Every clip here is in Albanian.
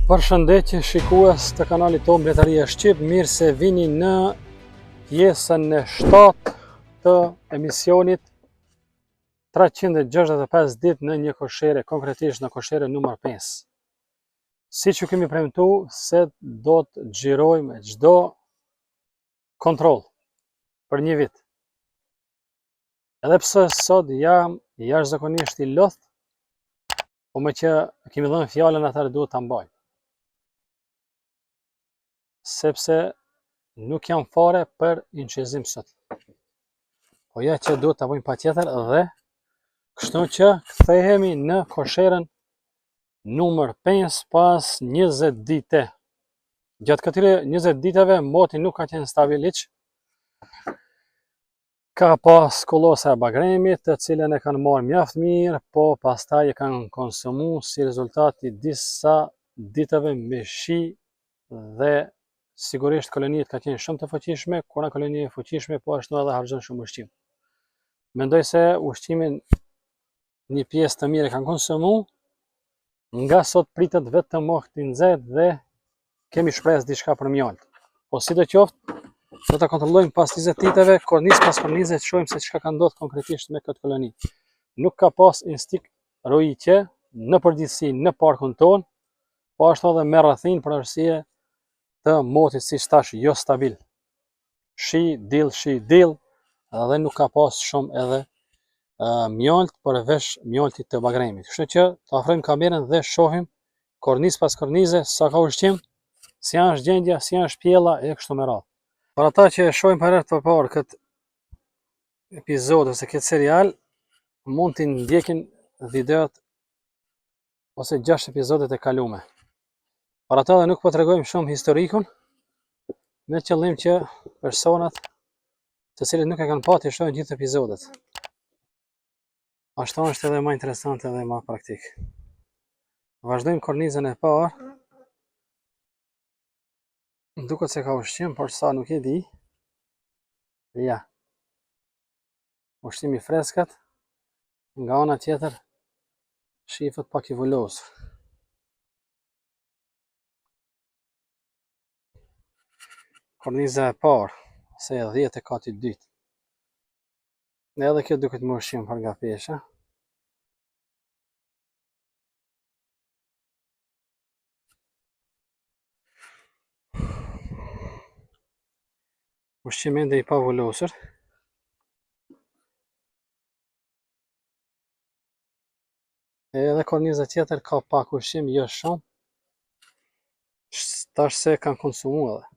Përshëndetje shikues të kanalit tonë Mbretëria Shqip, mirë se vini në pjesën e 7 të emisionit 365 ditë në një koshere, konkretisht në koshere numër 5. Si që kemi premtu se do të xhirojmë çdo kontroll për një vit. Edhe pse sot jam jashtëzakonisht i lodh, po me që kemi dhënë fjalën atëherë duhet ta mbajmë. Sepse nuk jam fare për inqezim sot. Po ja që duhet ta bëjmë patjetër dhe kështu që kthehemi në kosherën numër 5 pas 20 dite. Gjatë këtyre 20 diteve moti nuk ka qenë stabil hiç. Ka pas kollosa e bagremit, të cilën e kanë marrë mjaft mirë, po pastaj e kanë konsumuar si rezultat i disa diteve me shi dhe sigurisht kolonitë ka qenë shumë të fuqishme, kur janë koloni e fuqishme, po ashtu edhe harxhon shumë ushqim. Mendoj se ushqimin një pjesë të mirë e kanë konsumu, nga sot pritet vetëm mohti nxehtë dhe kemi shpresë diçka për mjalt. Po sidoqoftë, do ta kontrollojmë pas 20 diteve, kornizë pas kornize, të shohim se çka ka ndodhur konkretisht me këtë koloni. Nuk ka pas instinkt rojitje në përgjithësi në parkun ton, po ashtu edhe me rrethin për arsye të motit, si thash, jo stabil. Shi, dill, edhe nuk ka pas shumë edhe mjalt përveç mjaltit të bagremit. Kështu që të ofrojmë kamerën dhe shohim kornizë pas kornize sa ka ushqim, si janë gjendja, si janë shpjella e kështu me radhë. Për ata që e shohin për herë të parë këtë episod ose këtë serial, mund t'i ndjekin videot ose 6 episodet e kalume. Për ata dhe nuk po tregojmë shumë historikun, me qëllim që personat të cilët nuk e kanë pati shohin gjithë episodet. Ashtu është edhe më interesant edhe më praktik. Vazhdojmë kornizën e parë. Duket se ka ushqim, por sa nuk e di. Ja. Ushqimi i freskët. Nga ana tjetër shifët pak i vulosur. Korniza e parë, ose e 10 e kati 2. Edhe kjo duket më ushqim për nga pesha. Ushqim ende i pa vulosur. Edhe korniza tjetër ka pak ushqim, jo shumë. Tash se kanë konsumuar edhe.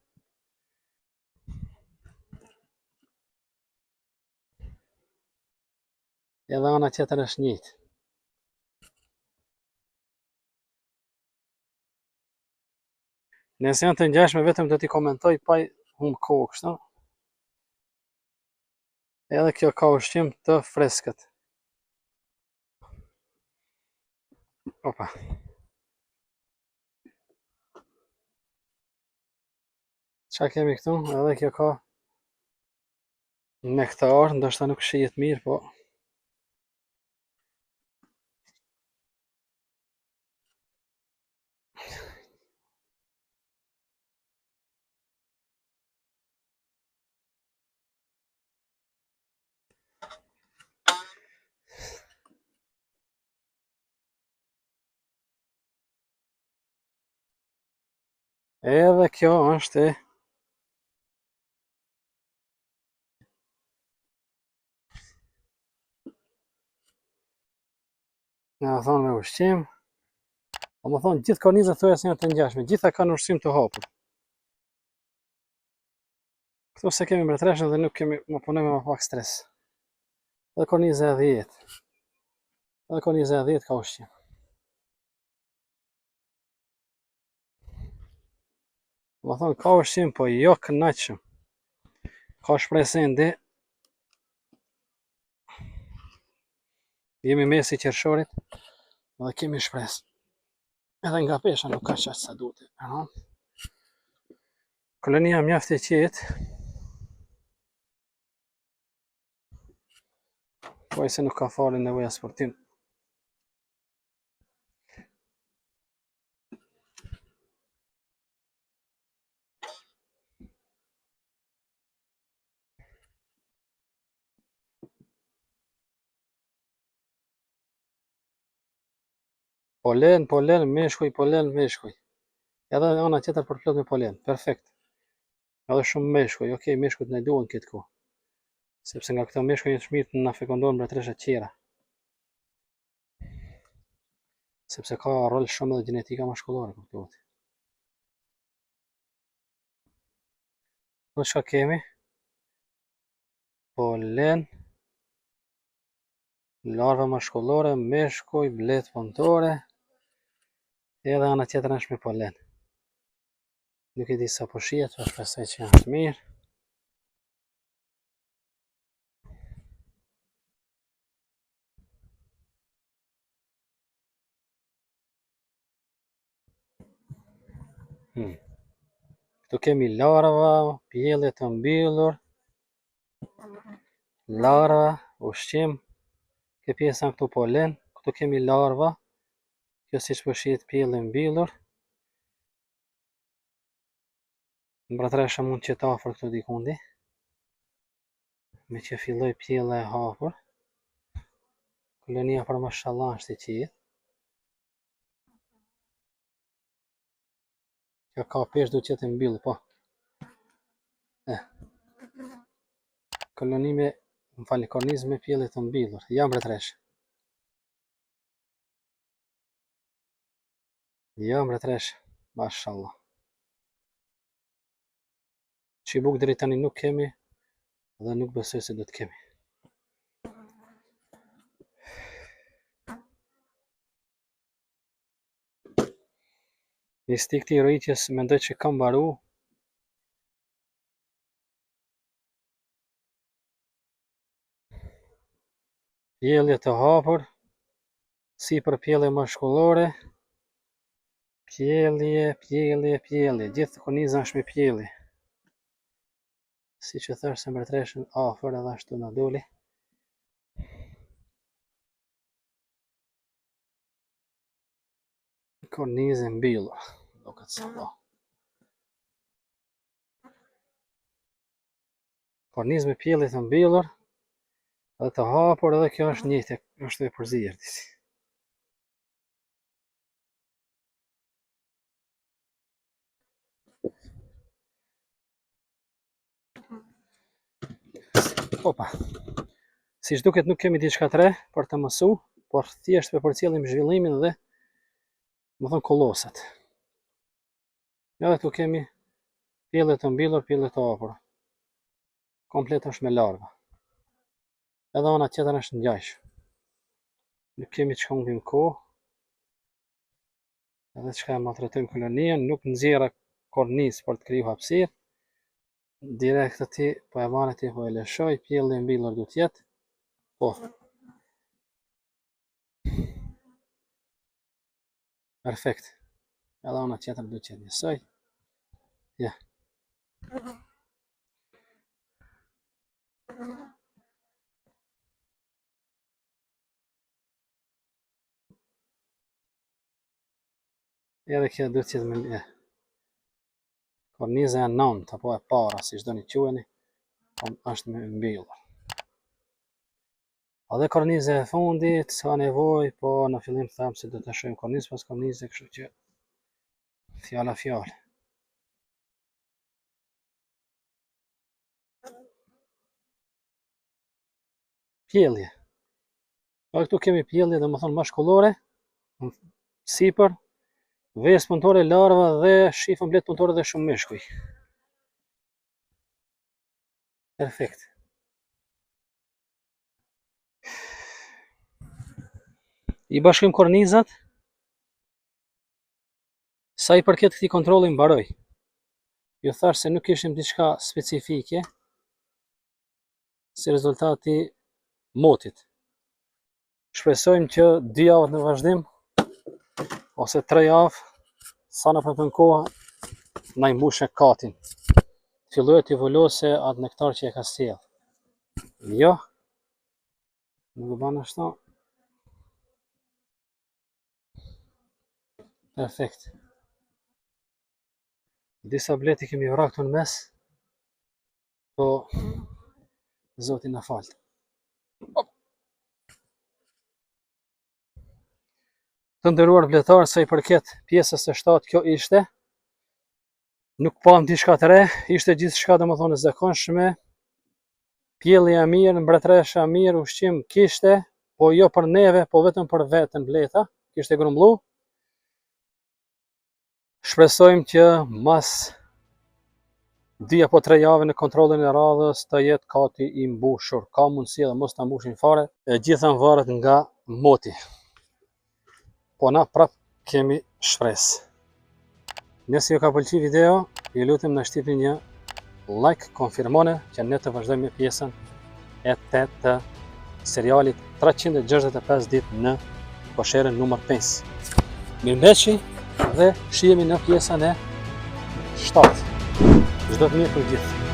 Edhe ana tjetër është njëjtë. Nëse janë të ngjashme, vetëm do t'i komentoj pa humb kohë kështu. Edhe kjo ka ushqim të freskët. Opa. Qa kemi këtu? Edhe kjo ka nektar, ndoshta nuk shihet mirë, po edhe kjo është e nga thonë me ushqim. Do më thonë gjithë kornizat thoya se janë të ngjashme, gjitha kanë ushqim të hapur. Këtu se kemi mbretreshën dhe nuk kemi më punojmë me pak stres. Edhe korniza e 10. Edhe korniza e 10 ka ushqim. Do më thonë ka ushqim, po jo kënaqshëm. Ka shpresë ende. Jemi mesi qershorit dhe kemi shpresë. Edhe nga pesha nuk ka qaq sa duhet. Kolonia mjaft e qetë. Po se nuk ka fare nevoja sportim. Polen, meshkuj, polen, meshkuj. Edhe ana tjetër për plot me polen. Perfekt. Edhe shumë meshkuj. Okej, meshkujt na duan këtë kohë. Sepse nga këto meshkuj janë të mirë na fekondojnë mbretëresha të tjera. Sepse ka rol shumë edhe gjenetika mashkullore, kuptohet. Po çka kemi? Polen, larva mashkullore, meshkuj, blet punëtore. Edhe ana tjetër është me polen. Nuk e di sa po shihet, po shpresoj që janë të mirë. Këtu kemi larva, pjellje të mbyllur, larva, ushqim, ke pjesa këtu polen, këtu kemi larva, kjo siç po shihet pjellje mbyllur. Mbretëresha mund të jetë afër këtu dikundi, me që filloi pjella e hapur. Kolonia për mashallah është e qiet. Kjo ka pesh duhet jetë mbyllur, po. Koloni me, kornizë me pjellje të mbyllur. Ja mbretëresha. Ja mbretëresha, mashallah. Çibuk deri tani nuk kemi dhe nuk besoj se do të kemi. Instikti i rritjes mendoj që ka mbaru. Pjellje të hapur, sipër pjellje mashkullore, pjellje, gjithë korniza është me pjellje. Si që thash se mbretëreshën afër edhe ashtu na doli. Kornizë mbyllur, duket se po. Kornizë me pjellje të mbyllur, edhe të hapur, edhe kjo është njëjtë, është e përzierjes. Opa. Siç duket nuk kemi diçka të re për të mësu, por thjesht për përcjellim zhvillimin dhe më thon kollosat. Edhe këtu kemi pjellje të mbyllur, pjellje të hapur. Komplet është me larva. Edhe ana tjetër është ngjajsh. Nuk kemi çka humbim kohë. Edhe çka e maltretojmë koloninë, nuk nxjerra kornizë për të kriju hapësirë. Direkt aty po e marr aty po e lëshoj, pjellje mbyllur duhet jetë. Po. Perfekt. Edhe ana tjetër duhet jetë njësoj. Ja. Edhe kjo duhet jetë me korniza e nëntë apo e para, siç doni quheni, është me mbyllur. Edhe korniza e fundit, ka nevojë, po në fillim tham se do të shohim kornizë pas kornize, kështu që fjala fjalë. Pjellje. Këtu kemi pjellje, domethënë mashkullore, sipër, vesë punëtore, larva dhe shifën blet punëtore dhe shumë meshkuj. Perfekt. I bashkojmë kornizat. Sa i përket këtij kontrolli mbaroi. Ju thash se nuk kishim diçka specifike si rezultati motit. Shpresojmë që 2 javë në vazhdim ose 3 javë sa në përpën koha na i mbushe katin. Filloj të evolose atë nektar që e ka sjell. Jo. Nuk e bën ashtu. Perfekt. Disa bleti kemi vrarë këtu në mes. Po Zoti na fal. Të nderuar vletar, sa i përket pjesës së 7 kjo ishte. Nuk pam diçka të re, ishte gjithçka domethënë e zakonshme. Pjellja mirë, mbretëresha mirë, ushqim kishte, po jo për neve, po vetëm për veten bleta, kishte grumbullu. Shpresojmë që mas 2 apo 3 javë në kontrollin e radhës të jetë kati i mbushur. Ka mundësi edhe mos ta mbushin fare, e gjitha varet nga moti. Po na prap kemi shpresë. Nëse ju ka pëlqyer video, ju lutem na shtypni një like konfirmone që ne të vazhdojmë me pjesën e 8 të serialit 365 ditë në kosherën numër 5. Mirëmbëjtje dhe shihemi në pjesën e 7. Çdo të mirë për gjithë.